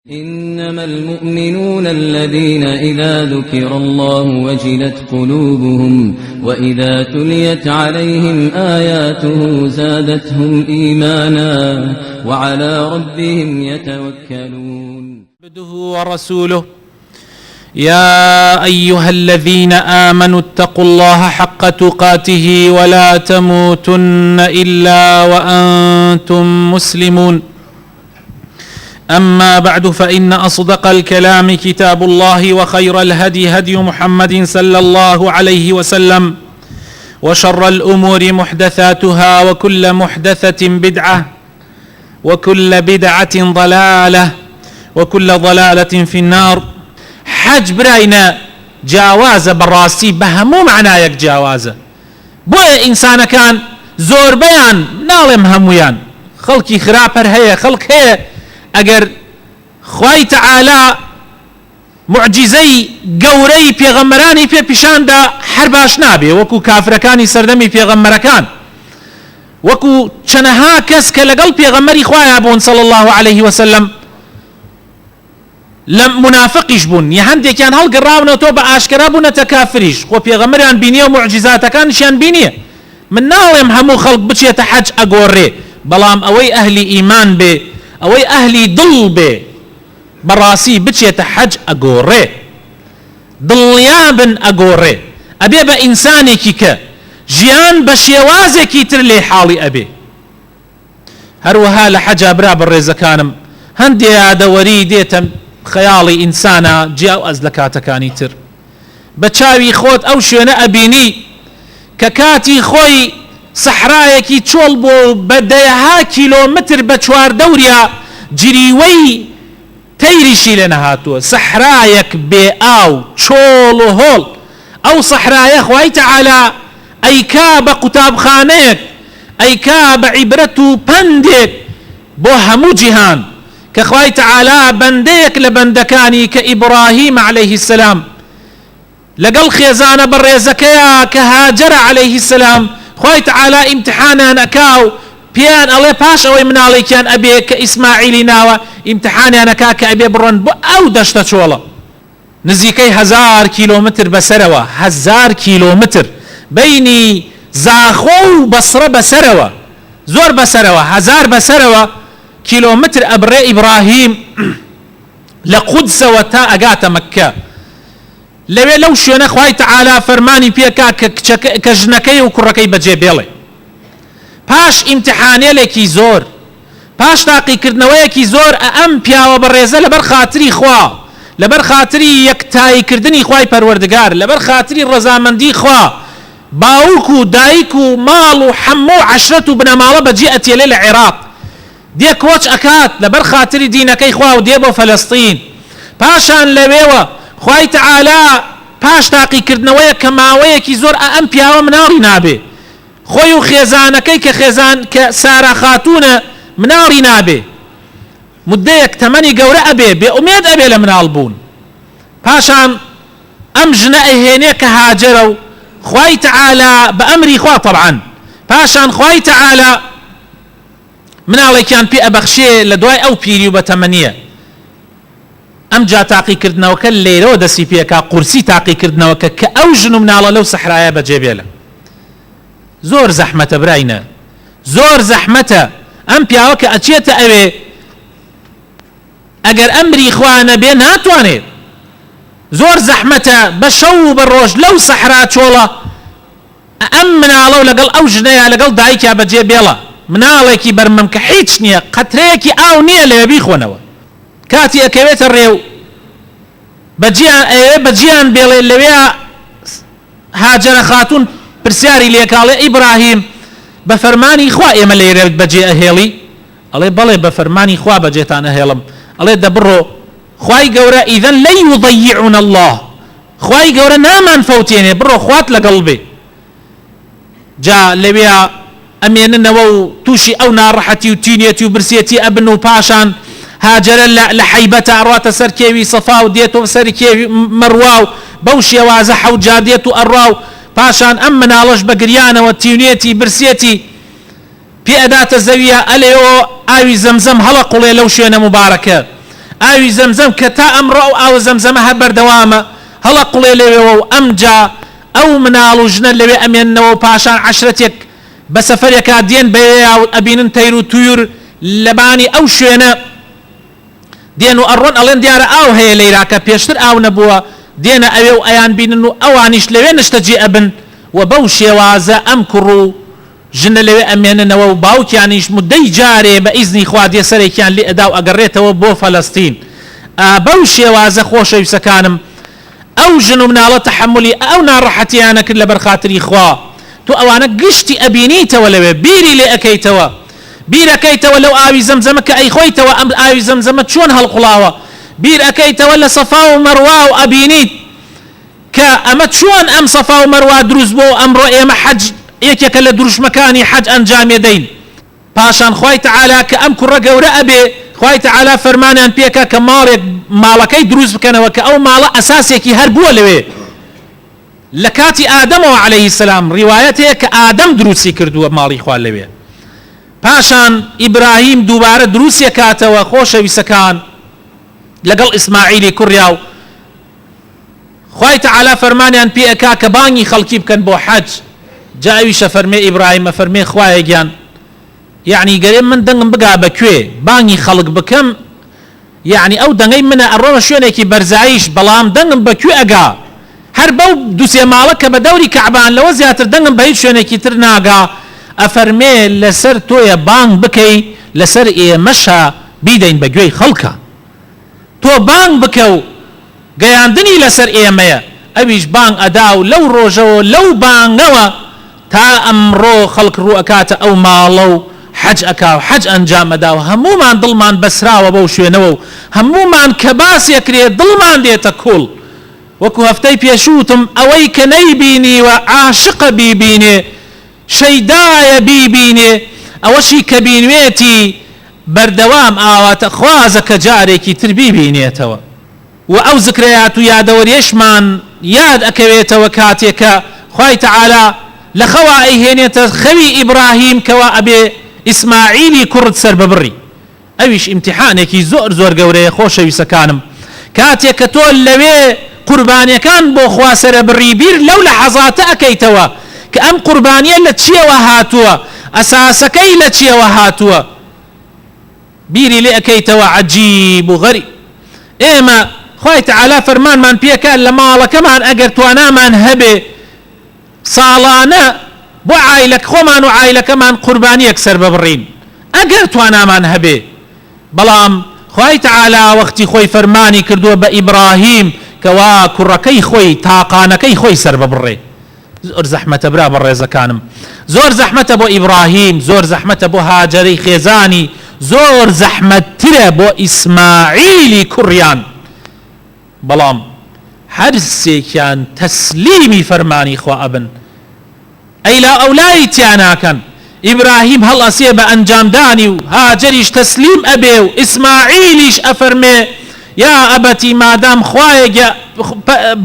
إنما المؤمنون الذين إذا ذكر الله وجلت قلوبهم وإذا تليت عليهم آياته زادتهم إيمانا وعلى ربهم يتوكلون. عبده ورسوله يا أيها الذين آمنوا اتقوا الله حق تقاته ولا تموتن إلا وأنتم مسلمون. أما بعد، فإن أصدق الكلام كتاب الله، وخير الهدي هدي محمد صلى الله عليه وسلم، وشر الأمور محدثاتها، وكل محدثة بدعة، وكل بدعة ضلالة، وكل ضلالة في النار. حج براينا جاوازة بالراسي بهمو معنايك جاوازة بويا إنسان كان زور بيان نالم همويان خلقي خرابر هي خلق هي اگر خوای تعالی معجزەی گەورەی پێغەمبەرانی پێ پیشاندا هەر باش نابێ، وەکو کافرەکانی سەردەمی پێغەمبەرەکان، وەکو چەنەها کەس کە لەگەڵ پێغەمبەری خوایە بوون صلی الله عليه وسلم لە منافقیش بوون، یە هەندێکیان هەڵگەڕاونەوە تۆ بە ئاشکرا بوونەتە کافریش، خۆ پێغەمبەریان بینیە و معجزاتەکانیشیان بینیە. من ناڵێم هەموو خەڵک بچێتە حەج ئەگۆڕێ، بەڵام ئەوەی ئەهلی ئیمان بێ، ئەوەی ئەهلی دڵ بێ بەڕاستی بچێتە حەج ئەگۆڕێ، دڵیابن ئەگۆڕێ، ئەبێ بە ئینسانێکی کە ژیان بە شێوازێکی تر لێ حاڵی ئەبێ. هەروەها لە حەجا برا بەڕێزەکانم هەندێ یادەوەری دێتە خەیاڵی ئینسانە جیاو ئەز لە کاتەکانی تر. بە چاوی خۆت ئەو شوێنە ئەبینی کە کاتی خۆی سەحرایەکی چۆڵ بۆ بە دەیەها کیلۆمتر بە چواردەوریا جریوەی تەیریشی لێ نەهاتووە، سەحرایەک بێ ئاو چۆڵ و هۆڵ. ئەو سەحرایە خوای تەعالی ئەیکا بە قوتابخانەیەک، ئەیکا بە عیبرەت و پەندێک بۆ هەموو جیهان، کە خوای تەعالی بەندەیەک لە بەندەکانی کە ئیبراهیم عەلەیه السەلام لەگەڵ خێزانە بەڕێزەکەیە کە هاجەرە عەلەیه السەلام خوای تەعالی ئیمتحانیان ئەکاو، پێیان ئەڵێ پاش ئەوەی مناڵێکیان ئەبێ کە ئیسماعیلی ناوە، ئیمتحانیان ئەکا کە ئەبێ بڕۆن بۆ ئەو دەشتە چۆڵە نزیکەی 1000 کیلۆمتر بەسەرەوە، 1000 کیلۆمتر بەینی زاخۆ و بەسرە بەسەرەوە، زۆر بەسەرەوە، 1000 بەسەرەوە کیلۆمتر ئەبڕێ ئیبراهیم لە قودسەوە تا ئەگاتە مەککە. لەوێ لەو شوێنە خوای تەعالی فەرمانی پێکا کە ژنەکەی و کوڕەکەی بەجێ بێڵێ. پاش ئیمتحانێکی زۆر، پاش تاقیکردنەوەیەکی زۆر، ئەم پیاوە بەڕێزە لەبەر خاتری خوا، لەبەر خاتری یەکتاییکردنی خوای پەروەردگار، لەبەر خاتری ڕەزامەندی خوا، باوک و دایک و ماڵ و هەموو عەشرەت و بنەماڵە بەجێ ئەتێلێ لە عێراق، دێ کۆچ ئەکات لەبەر خاتری دینەکەی خوا و دێ بۆ فەلەستین. پاشان لەوێوە خوای تەعالی پاش تاقیکردنەوەیە کە ماوەیەکی زۆر ئەم پیاوە مناڵی نابێ، خۆی و خێزانەکەی کە سارا خاتونە مناڵی نابێ، مدەیەک تەمەنی گەورە ئەبێ، بێ ئومێد ئەبێ لە مناڵ بوون. پاشان ئەم ژنە ئەهێنێ کە هاجەرە و خوای تەعالی بە ئەمری خوا طەبعاً، پاشان خوای تەعالی مناڵێکیان پێ ئەبەخشێ لە دوای ئەو پیری و بەتەمەنیە. ئەم جا تاقیکردنەوەکە لێرەوە دەستی پێکا، قورسی تاقیکردنەوەکە کە ئەو ژن و مناڵە لەو سەحرایە بەجێ بێڵە. زۆر زەحمەتە براینە، زۆر زەحمەتە. ئەم پیاوە کە ئەچێتە ئەوێ ئەگەر ئەمری خوا نەبێ ناتوانێت، زۆر زەحمەتە بە شەو و بە ڕۆژ لەو سەحرا چۆڵە ئەم مناڵە و لەگەڵ ئەو ژنەیە لەگەڵ دایکیا بەجێ بێڵە، مناڵێکی بەرمەم کە هیچ نییە، قەترەیەکی ئاو نییە لەوێ بیخۆنەوە. کاتی ئەکەوێتە ڕێو بەجیان بێڵێ، لەوێ هاجەرە خاتون پرسیاری لێکاڵێ ئیبراهیم بە فەرمانی خوا ئێمە لێرە بەجێ ئەهێڵی؟ ئەڵێ بەڵێ بە فەرمانی خوا بەجێتان ئەهێڵم. ئەڵێ دەبڕۆ، خوای گەورە ئیذەن لەن یوضەیعونا الله، خوای گەورە نامان فەوتێنێ، بڕۆ خوات لەگەڵ بێ. جا لەوێ ئەمێننەوە و تووشی ئەو ناڕەحەتی و تینێتی و برسێتی ئەبن و پاشان هاجرە لە حەیبەتە ئەڕاتە سەر کێوی سەفا و دێتەوە سەر کێوی مەڕوا و بەو شێوازە حەوجا دێت و ئەڕوا و پاشان ئەم مناڵەش بە گریانەوە تینێتی برسێتی پێ ئەداتە زەویە، ئەلێەوە ئاوی زەمزەم هەڵە قوڵێ لەو شوێنە مبارەکە، ئاوی زەمزەم کە تا ئەمڕۆ ئەو ئاو زەمزەمە هەر بەردەوامە هەڵە قوڵێ لەوێەوە و ئەمجا ئەو مناڵ و ژنە لەوێ ئەمێننەوە و پاشان عەشرەتێک بە سەفەرێکا دێن بەوێ ئەبینن تەیر و توور لەبانی ئەو شوێنە دێن و ئەڕۆن ئەڵێن دیارە ئاو هەیە لەیرا کە پێشتر ئاو نەبووە دێنە ئەوێ و ئەیان بینن و ئەوانیش لەوێ نشتەجێ ئەبن و بەو شێوازە ئەم کوڕ و ژنە لەوێ ئەمێننەوە و باوکیانیش مدەی جارێ بە ئیزنی خوا دێ سەرێکیان لێ ئەدا و ئەگەڕێتەوە بۆ فەلەستین. بەو شێوازە خۆشەویستەکانم ئەو ژن و مناڵە تەحەمولی ئەو ناڕەحەتیانە کرد لەبەر خاتری خوا. تو ئەوانە گشتی ئەبینیتەوە لەوێ بیری لێ ئەەکەیتەوە بیرەکەیتەوە لەو ئاوی زەمزەمە کە ئەیخۆیتەوە ئەم ئاوی زەمزەمە چۆن هەڵقوڵاوە بیر ئەەکەیتەوە لە سەفا و مەروا و ئەبینیت کە ئەمە چۆن ئەم سەفا و مەروا دروست بۆ ئەمڕۆ ئێمە حەج یەکێکە لە دروشمەکانی حەج ئەنجامێ دەین. پاشان خوای تەعالا کە ئەم کوڕە گەورە ئەبێ خوای تەعالا فەرمانیان پێکە کە ماڵەکەی دروست بکەنەوە کە ئەو ماڵە ئەساسێکی هەر بووە لەوێ لە کاتی ئادەمەوە عەلەیهی سەلام ڕیوایەت هەیە کە ئادەم دروستی کردووە ماڵی خوا لەوێ. پاشان ئیبراهیم دووبارە دروستیە کاتەوە خۆشەویستەکان لەگەڵ ئیسماعیلی کوڕیا و خوای تەعالا فەرمانیان پێ ئەکا کە بانگی خەڵکی بکەن بۆ حەج. جاویشە فەرمێ ئیبراهیمە فەرمێ خوایە گیان یعنی گەرێ من دەنگم بگا بەکوێ بانگی خەڵک بکەم یعنی ئەو دەنگەی منە ئەڕۆمە شوێنێکی بەرزاییش بەڵام دەنگم بەکوێ ئەگا هەر بەو دووسێ ماڵە کە بە دەوری کەعبان لەوە زیاتر دەنگم بە هیچ شوێنێکی تر ناگا. ئەفەرمێ لەسەر تۆیە بانگ بکەی لەسەر ئێمەشە بیدەین بەگوێی خەڵکە تۆ بانگ بکە و گەیاندنی لەسەر ئێمەیە. ئەویش بانگ ئەدا و لەو ڕۆژەوە لەو بانگەوە تا ئەمڕۆ خەڵک ڕوو ئەکاتە ئەو ماڵە و حەج ئەکا و حەج ئەنجام ئەدا و هەمومان دڵمان بەسراوە بەو شوێنەوە و هەمومان کە باسێکرێ دڵمان دێتە کوڵ. وەکو هەفتەی پێشوتم ئەوەی کە نەیبینیوە عاشقە بیبینێ شەیدایە بیبینێ ئەوەشی کە بینوێتی بەردەوام ئاواتە خوازە کە جارێکی تر بیبینێتەوە. و ئەو زکرەیات و یادەوەریێشمان یاد ئەکەوێتەوە کاتێکە خوای تەعالا لە خەوا ئەیهێنێتە خەوی ئیبراهیم کەوا ئەبێ ئیسماعیلی کوڕت سەر ببڕی. ئەویش ئیمتیحانێکی زۆر زۆر گەورەیە خۆشەویستەکانم کاتێک کە تۆ لەوێ قوربانیەکان بۆ خوا سەرە بڕی بیر لەو لە حەزاتە ئەەکەیتەوە کە ئەم قوربانیە لە چیەوە هاتووە ئەساسەکەی لە چیەوە هاتووە بیری لێ ئەەکەیتەوە عەجیب و غەریب. ئێمە خوای تەعالا فەرمانمان پێکە لە ماڵەکەمان ئەگەر توانامان هەبێ ساڵانە بۆ عایلەک خۆمان و عایلەکەمان قوربانیەک سەر ببڕین ئەگەر توانامان هەبێ. بەڵام خوای تەعالا وەختی خۆی فەرمانی کردووە بە ئیبراهیم کەوا کوڕەکەی خۆی تاقانەکەی خۆی سەر ببڕێ. زۆر زەحمەتە برا بەڕێزەکانم زۆر زەحمەتە بۆ ئیبراهیم زۆر زەحمەتە بۆ هاجەرەی خێزانی زۆر زەحمەتترە بۆ ئیسماعیلی کوڕیان. بەڵام هەرسێکیان تەسلیمی فەرمانی خوا ئەبن ئەیلا ئەولای تیاناکەن. ئیبراهیم هەڵئەسێ بە ئەنجامدانی و هاجەریش تەسلیم ئەبێ و ئیسماعیلیش ئەفەرمێ یا ئەبەتی مادام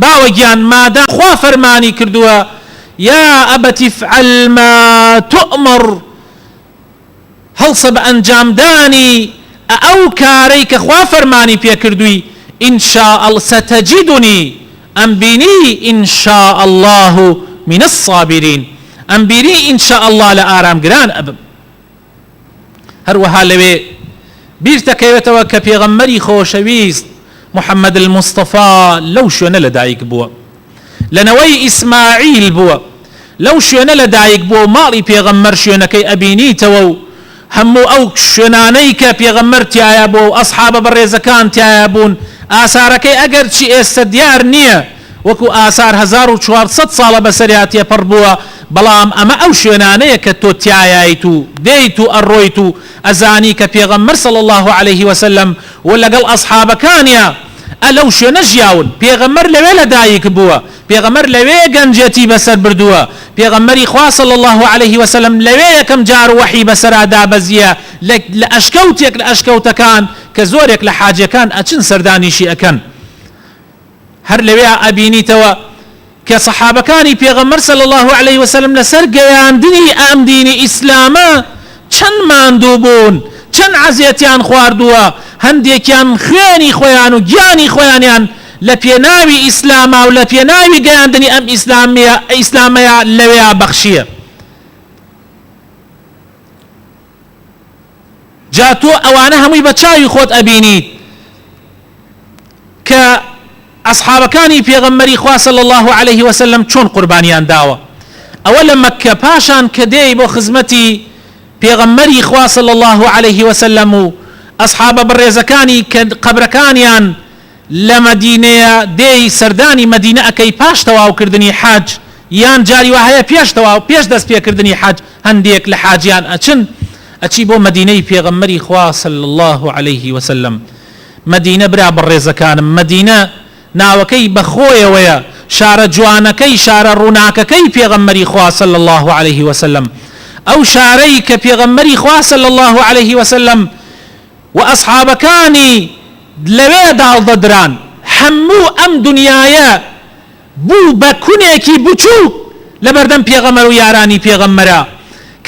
باوەگیان مادام خوا فەرمانی کردووە یا ئەبەتی فعل ما تؤمر هەڵسە بە ئەنجامدانی ئەو کارەی کە خوا فەرمانی پێ کردووی إن شاء الله ستجدني أنبيني إن شاء الله من الصابرين أنبيني إن شاء الله لآرام قران أبم هروها لوي بيرتكيوتوا كبيغمري خوشويست محمد المصطفى لو شونا لدايك بوا لنوي إسماعيل بوا لو شونا لدايك بوا مالي بيغمر شونا كي أبيني تو همو أو شونانيك بيغمر تيابو أصحاب بريزكان تيابون ئاسارەکەی ئەگەر چی ئێستا دیار نییە وەکو ئاسار 1400 ساڵە بەسەریاتیە پڕ بووە بەڵام ئەمە ئەو شوێنانەیە کە تۆ تایایت و دەیت و ئەڕۆیت و ئەزانی کە پێغەمبەر صلی الله عليه وسلم و لەگەڵ ئەصحابەکانیە ئەلەو شوێنە ژیاون پێغەمبەر لەوێ لەدایک بووە پێغەمبەر لەوێ گەنجەتی بەسەر بردووە پێغەمبەری خوا صلی الله عليه وسلم لەوێ یەکەم جار وحی بەسەرا دابەزیە لە ئەشکەوتێک لە ئەشکەوتەکان کە زۆرێک لە حاجەکان ئەچن سەردانیشی ئەکەن هەر لەوێ ئەبینیتەوە کە سەحابەکانی پێغەمبەر صلی الله عليه وسلم لەسەر گەیاندنی ئەم دینی ئیسلامە چەند ماندوو بوون چەند عەزیەتیان خواردووە هەندێکیان خوێنی خۆیان و گیانی خۆیانیان لە پێناوی ئیسلامە و لە پێناوی گەیاندنی ئەم ئیسلامەیە لەوەیە بەخشیە. جا تۆ ئەوانە هەمووی بە چاوی خۆت ئەبینیت کە ئەصحابەکانی پێغەمبەری خوا صلی الله عليه وسلم چۆن قوربانیان داوە. ئەوە لە مەککە پاشان کە دێی بۆ خزمەتی پێغەمبەری خوا صلی الله عليه وسلم و ئەصحابە بەڕێزەکانی کە قەبرەکانیان لە مەدینەیە دێی سەردانی مەدینە ئەکەی پاش تەواوکردنی حاج یان جاری وهەیە پێش دەست پێکردنی حاج هەندێک لە حاجیان ئەچی بۆ مەدینەی پێغەمبەری خوا صلی الله عليه وسلم. مەدینە برا بەڕێزەکانم، مەدینە ناوەکەی بەخۆیەوەیە، شارە جوانەکەی شارە ڕووناکەکەی پێغەمبەری خوا صلی الله عليه وسلم، ئەو شارەی کە پێغەمبەری خوا صلی الله عليه وسلم و ئەصحابەکانی لەوێ داڵدەدران. هەموو ئەم دنیایە بوو بە کونێکی بچوو لەبەردەم پێغەمبەر و یارانی پێغەمبەرە.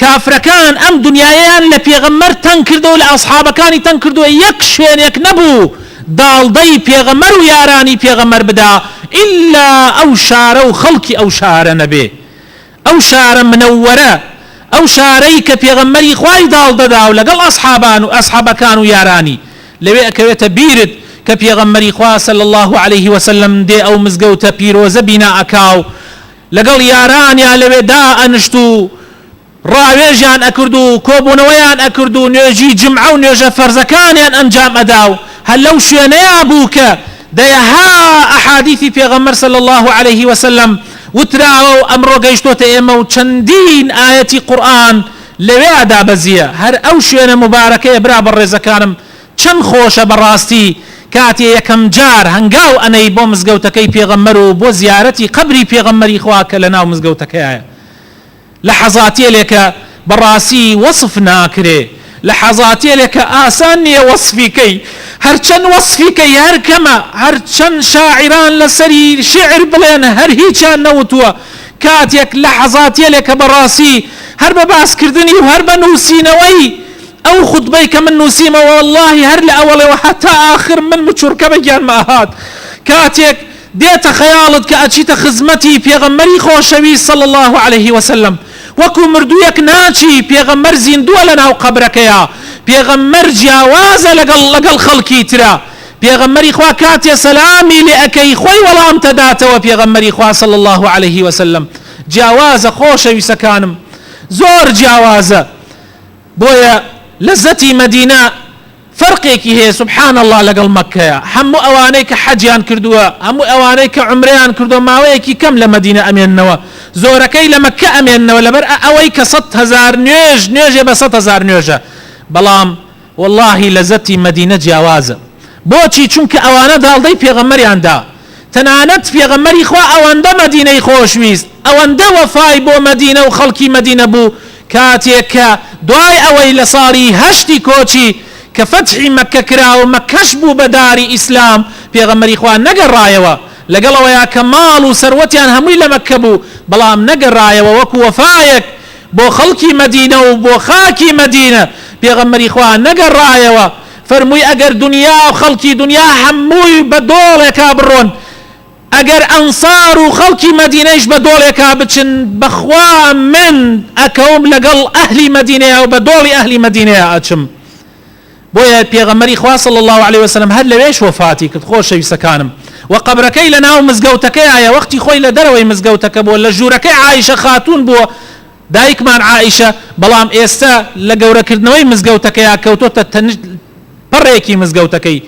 کافرەکان ئەم دنیایان لە پێغەمبەر تەنگ کردەوە، لە ئەصحابەکانی تەنگ کردەوە، یەک شوێنێک نەبوو داڵدەی پێغەمبەر و یارانی پێغەمبەر بدا ئیلا ئەو شارە و خەڵکی ئەو شارە نەبێ. ئەو شارە منەوەرە، ئەو شارەی کە پێغەمبەری خوای داڵدەدا و لەگەڵ ئەصحابان و ئەصحابەکان و یارانی لەوێ ئەکەوێتە بیرت کە پێغەمبەری خوا صلی الله عليه وسلم دێ ئەو مزگەوتە پیرۆزە بینا ئەکاو لەگەڵ یارانیان لەوێدا ئەنشت و ڕاوێژیان ئەکرد و کۆبوونەوەیان ئەکرد و نوێژی جمعە و نوێژە فەرزەکانیان ئەنجام ئەدا و هەر لەو شوێنەیە بوو کە دەیەها ئەحادیثی پێغەمبەر صلی الله عليه وسلم وتراوە و ئەمڕۆ گەیشتۆتە ئێمە و چەندین ئاەتی قورئان لەوێ دابەزیە. هەر ئەو شوێنە مبارەکەیە برا بەڕێزەکانم چەند خۆشە بەڕاستی کاتێ یەکەم جار هەنگاو ئەنەی بۆ مزگەوتەکەی پێغەمبەر و بۆ زیارەتی قەبری پێغەمبەری خوا کە لە ناو مزگەوتەکەیە. لەحەزاتێکە بەڕاستی وەصف ناکرێ، لەحەزاتێکە ئاسان نییە وەصفیکەی، هەرچەند وەصفیکەی هەر کەمە، هەرچەند شاعران لەسەری شعر بڵێن هەر هیچیان نەوتووە. کاتێک لەحەزاتێکە بەڕاستی هەر بە باسکردنی و هەر بە نووسینەوەی ئەو خوتبەی کە من نووسیمەوە واللهی هەر لە ئەوەڵەوە هەتا ئاخر من بچوورکە بەگیانمە ئەهات. کاتێک دێتە خەیاڵت کە ئەچیتە خزمەتی پێغەمبەری خۆشەویست صلی الله عليه وسلم، وەکو مردوویەک ناچی، پێغەمبەر زیندووە لە ناو قەبرەکەیە، پێغەمبەر جیاوازە لەگەڵ خەڵکی ترە، پێغەمبەری خوا کاتێ سەلامی لێ ئەکەی خۆی وەڵام تەداتەوە پێغەمبەری خوا صلی الله عليه وسلم. جیاوازە خۆشەویستەکانم، زۆر جیاوازە. بۆیە لەزەتی مەدینە فەرقێکی هەیە سبحان الله لەگەڵ مەککەیە. هەموو ئەوانەی کە حەجیان کردووە، هەموو ئەوانەی کە عومرەیان کردووە ماوەیەکی کەم لە مەدینە ئەمێننەوە، زۆرەکەی لە مەککە ئەمێننەوە لەبەر ئەوەی کە 100,000 نوێژێ بە 100,000 نوێژە. بەڵام واللهی لەزەتی مەدینە جیاوازە. بۆچی؟ چونکە ئەوانە داڵدەی پێغەمبەریاندا، تەنانەت پێغەمبەری خوا ئەوەندە مەدینەی خۆشویست، ئەوەندە وەفای بۆ مەدینە و خەڵکی مەدینە بوو، کاتێک کە دوای ئەوەی لە ساڵی 8 کۆچی کە فەتحی مەککە کرا و مەککەش بوو بە داری ئیسلام، پێغەمبەری خوا نەگەڕایەوە، لەگەڵەوەیە کە ماڵ و سەروەتیان هەمووی لە مەککە بوو، بەڵام نەگەڕایەوە وەکو وەفایەک بۆ خەڵکی مەدینە و بۆ خاکی مەدینە. پێغەمبەری خوا نەگەڕایەوە، فەرمووی ئەگەر دنیا و خەڵکی دنیا هەمووی بە دۆڵێکا بڕۆن، ئەگەر ئەنسار و خەڵکی مەدینەیش بە دۆڵێکا بچن، بەخوا من ئەکەوم لەگەڵ ئەهلی مەدینەیە و بە دۆڵی ئەهلی مەدینەیە ئەچم. بۆیە پێغەمبەری خوا صلی الله عليه وسلم هەر لەوێش وەفاتی کرد خۆشەویستەکانم. و قەبرەکەی لە ناو مزگەوتەکەیە، وەختی خۆی لە دەرەوەی مزگەوتەکە بووە، لە ژوورەکەی عایشە خاتون بووە، دایکمان عائیشە، بەڵام ئێستا لە گەورەکردنەوەی مزگەوتەکەیە کەوتۆتە پەڕێکی مزگەوتەکەی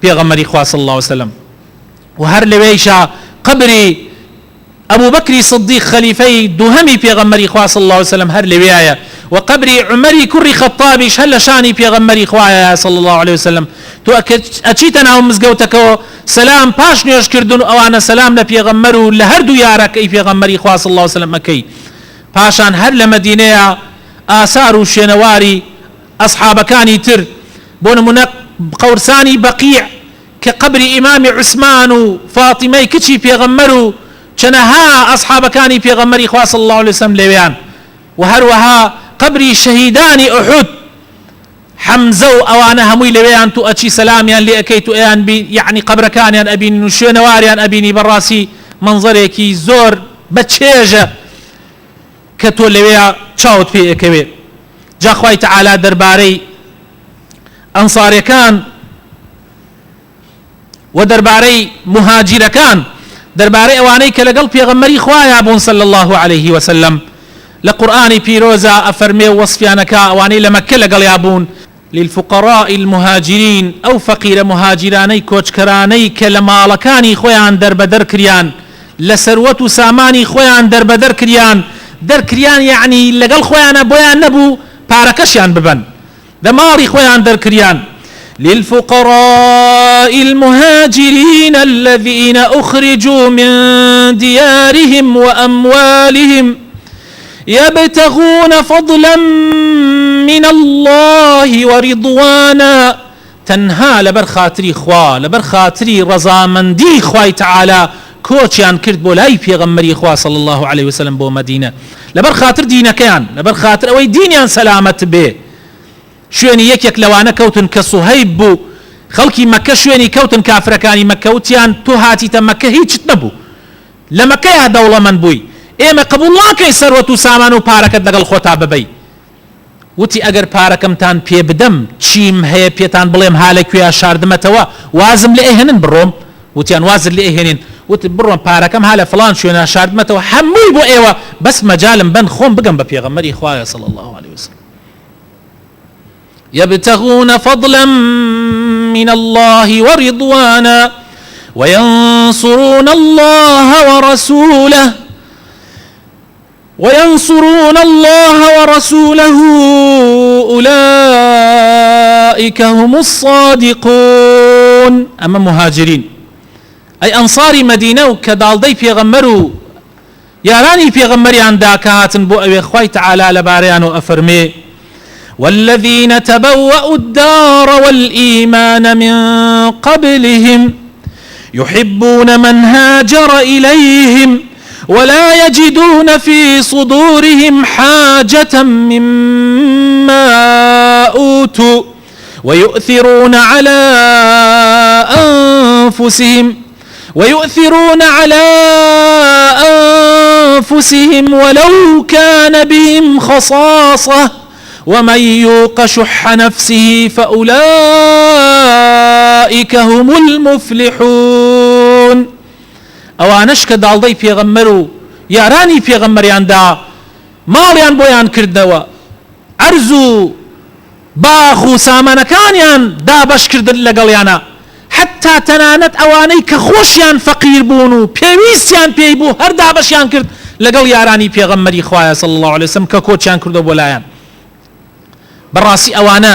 پێغەمبەری خوا صلی الله عليه وسلم. و هەر لەوێیشە قبری ئەبوو بەکری صدیق خەلیفەی دووهەمی پێغەمبەری خوا صلی الله عليه وسلم هەر لەوێیە، و قبری عمەری کوڕی خەطابیش هەر لە شانی پێغەمبەری خوایە صلی الله عليه وسلم. تو ئەچیتە ناو مزگەوتەکەەوە سەلام پاش نوێژکردن و ئەوانە سەلام لە پێغەمبەر و لە هەردوو یارەکەی پێغەمبەری خوا صلی الله عليه وسلم ئەکەی. پاشان هەر لە مەدینەیە ئاسار و شوێنەواری ئەصحابەکانی تر، بۆ نمونە قەورسانی بەقیع کە قبری ئیمامی عوسمان و فاتیمەی کچی پێغەمبەر و چەنەها ئەصحابەکانی پێغەمبەری خوا صلی الله عليه وسلم لەوێیان، و هەروەها قبری شەهیدانی ئوحود حەمزە و ئەوانە هەمووی لەوێیان تو ئەچی سەلامیان لێ ئەەکەیت و ئەیان یعنی قەبرەکانیان ئەبینین و شوێنەواریان ئەبینی بەڕاستی منزەرێکی زۆر بەچێژە کە تۆ لەوێ چاوت پێ ئەکەوێ. جا خوای تەعالا دەربارەی ئەنساریەکان و دەربارەی مهاجرەکان، دەربارەی ئەوانەی کە لەگەڵ پێغەمبەری خوایە بوون صلی الله عليه وسلم لە قورئانی پیرۆزە ئەفەرمێ وەصفیانەکە ئەوانەی لە مەککە لەگەڵیا بوون للفقراء المهاجرين أو فقير مهاجراني كوچكراني كلمالكاني خويان دربدر كريان لسروت ساماني خويان دربدر كريان در كريان يعني لقل خويان بويان نبو باركشيان ببن دماري خويان در كريان للفقراء المهاجرين الذين أخرجوا من ديارهم وأموالهم يبتغون فضلا من الله ورضوانا تنها لبر خاطري خوا لبر خاطري رضامندي خواي تعالى كوچيان كرد بولاي پیغمبري خوا صلى الله عليه وسلم بو مدينة لبر خاطر دينكيان لبر خاطر اوي دينيان سلامت به شويني يك لوانا كوتن كصهيب بو خلقي مكة شويني كوتن كافركاني مكة وتيان تو هاتي تمكة هيچ نبو لمكة يا دولة من بوي ايما قبول الله كي سروت سامان و پاركت لقل خوتا ببي وتي اگر پاركمتان پي بدم چيم هي پيتان بليم حالك ويا شاردمتوا وازم لئهنن بروم وتيان وازل لئهنن وتي بروم پاركم حال فلان شونا شاردمتوا حموي بو ايوا بس مجالم بن خوم بقم بپيغمبري خوايا صلى الله عليه وسلم يبتغون فضلا من الله ورضوانا وينصرون الله ورسوله أولئك هم الصادقون. أما مهاجرين أي أنصاري مدينة كدالدي بيغمروا ياراني بيغمري عن داكاتن بو أوي خواي تعالى لباريان وأفرمي والذين تبوأوا الدار والإيمان من قبلهم يحبون من هاجر إليهم ولا يجدون في صدورهم حاجة مما أوتوا ويؤثرون على أنفسهم ولو كان بهم خصاصة ومن يوق شح نفسه فأولئك هم المفلحون. ئەوانەش کە داڵدەی پێغەمبەر و یارانی پێغەمبەریاندا ماڵیان بۆیان کردنەوە عەرز و باخ و سامانەکانیان دابەشکردن لەگەڵیانە حتا تەنانەت ئەوانەی کە خۆشیان فەقیر بوون و پێویستیان پێی بوو هەر دابەشیان کرد لەگەڵ یارانی پێغەمبەری خوایە صلی الله عليه وسلم کە کۆچیان کردو بۆ لایەن. بەڕاستی ئەوانە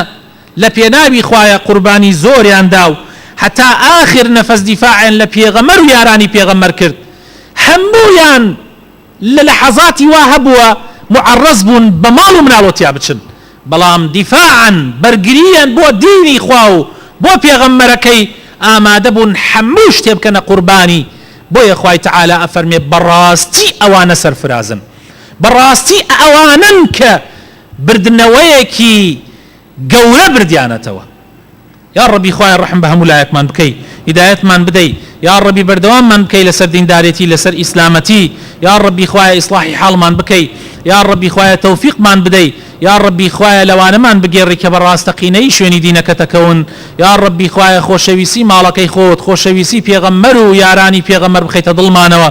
لە پێناوی خوایە قوربانی زۆریان داو حتى آخر نفس دفاعا لبيغمر وياراني بيغمر كرد همبويان للحظات واهبوا معرض بون بمالو منالو تيابتشن بلام دفاعا برقريا بو ديني خواو بو بيغمركي آماده بون حموش تيبكنا قرباني بو يا خواي تعالى أفرمي براستي أوانا سرفرازن براستي أواننك بردنويكي قورة برديانتوا يا ربي خوايا الرحم بهم ولايك من بكي هداية من بدي يا ربي بردوام من بكي لسر دين داريتي لسر إسلامتي يا ربي خوايا إصلاحي حال من بكي يا ربي خوايا توفيق من بدي يا ربي خوايا لو أنا من بقير كبر راستقيني شوني دينك تكون يا ربي خوايا خوشويسي مالكي خود خوشويسي بيغمرو ياراني بيغمر بخيت ظلمانوا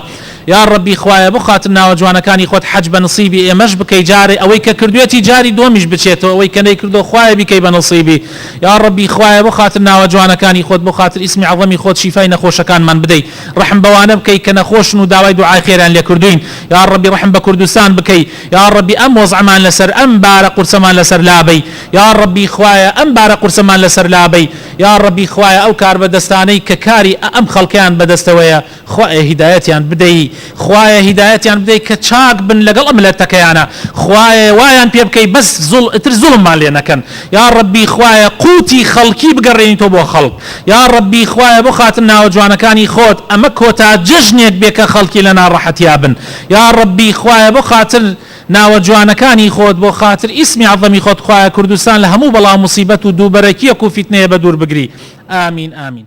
يا ربي خوايا بخاتنا وجوانا كان يخوت حج بنصيبي امش بكي جاري اوي كردويتي جاري دومش بچيتو اوي كني كردو خوايا بكي بنصيبي يا ربي خوايا بخاتنا وجوانا كان يخوت بخاطر اسمي عظمي خود شفاي نخوش كان من بدي رحم بوانا بكي كنخوش نو داوي دعاء خيران لكردوين يا ربي رحم بكردستان بكي يا ربي ام وزعمان لسر ام بارق قرسمان لسر لابي يا ربي خوايا ام بارق قرسمان لسر لابي يا ربي خوايا او كار بدستاني ككاري ام خلقيان بدستويا خوايا هدايتيان بدي خوايا هدايتيان بدي كتشاق بن لقل املتكيانا خوايا وايان بيبكي بس ظلم مالينا كان يا ربي خوايا قوتي خلقي بقريني توبو خلق يا ربي خوايا بخاتنا وجوانا كاني خود اما كوتا ججنيك بك خلقي لنا راحت يابن يا ربي خوايا بخاتر ناوە جوانەکانی خۆت بۆ خاتر ئیسمی عەظەمی خۆت خوایە کوردستان لە هەموو بەڵام موسیبەت و دووبەرەکیەک و فیتنەیە بە دوور بگری. ئامین ئامین.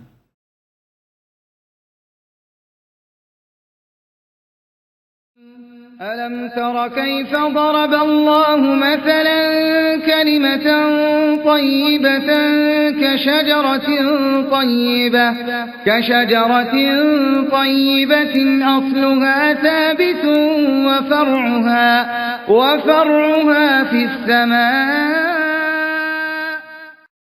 ألم تر كيف ضرب الله مثلا كلمة طيبة كشجرة طيبة أصلها ثابت وفرعها في السماء